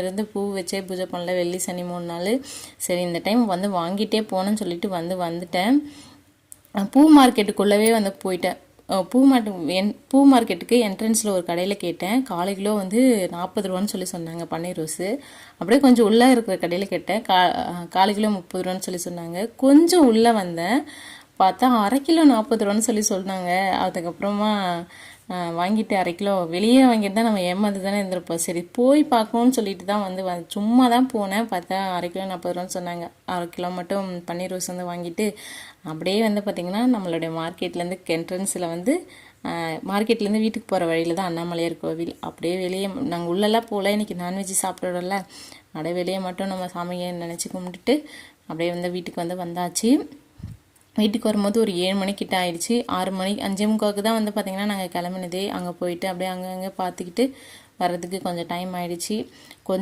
இருந்து பூ வச்சே பூஜை பண்ணல, வெள்ளி சனி 3 நாள். சரி இந்த டைம் வந்து வாங்கிட்டே போனேன்னு சொல்லிட்டு வந்துட்டேன். பூ மார்க்கெட்டுக்குள்ளவே வந்து போயிட்டேன். பூ மார்க்கெட்டுக்கு என்ட்ரன்ஸில் ஒரு கடையில் கேட்டேன். 1/4 கிலோ வந்து 40 ரூபான்னு சொல்லி சொன்னாங்க பன்னீர் ரோஸு. அப்படியே கொஞ்சம் உள்ளே இருக்கிற கடையில் கேட்டேன். 1/4 கிலோ 30 ரூபான்னு சொல்லி சொன்னாங்க. கொஞ்சம் உள்ளே வந்தேன், பார்த்தா 1/2 கிலோ 40 ரூபான்னு சொல்லி சொன்னாங்க. அதுக்கப்புறமா வாங்கிட்டு 1/2 கிலோ வெளியே வாங்கிட்டு தான் நம்ம ஏமாந்து தானே இருந்திருப்போம். சரி போய் பார்க்கணும்னு சொல்லிட்டு தான் வந்து சும்மா தான் போனேன். பார்த்தா 1/2 கிலோ 40 ரூபான்னு சொன்னாங்க. 1/2 கிலோ மட்டும் பன்னீர் ரோஸ் வந்து வாங்கிட்டு அப்படியே வந்து பார்த்திங்கன்னா நம்மளுடைய மார்க்கெட்லேருந்து என்ட்ரன்ஸில் வந்து மார்க்கெட்லேருந்து வீட்டுக்கு போகிற வழியில் தான் அண்ணாமலையார் கோவில். அப்படியே வெளியே நாங்கள் உள்ளெல்லாம் போகல, இன்றைக்கி நான்வெஜ் சாப்பிட்றோம்ல, அப்படியே வெளியே மட்டும் நம்ம சாமியை நினச்சி கும்பிட்டுட்டு அப்படியே வந்து வீட்டுக்கு வந்து வந்தாச்சு. வீட்டுக்கு வரும்போது ஒரு 7 மணிக்கிட்ட ஆயிடுச்சு. 6 மணி 5:45 தான் வந்து பார்த்திங்கன்னா நாங்கள் கிளம்பினதே. அங்கே போயிட்டு அப்படியே அங்கங்கே பார்த்துக்கிட்டு வர்றதுக்கு கொஞ்சம் டைம் ஆகிடுச்சு. கொஞ்சம்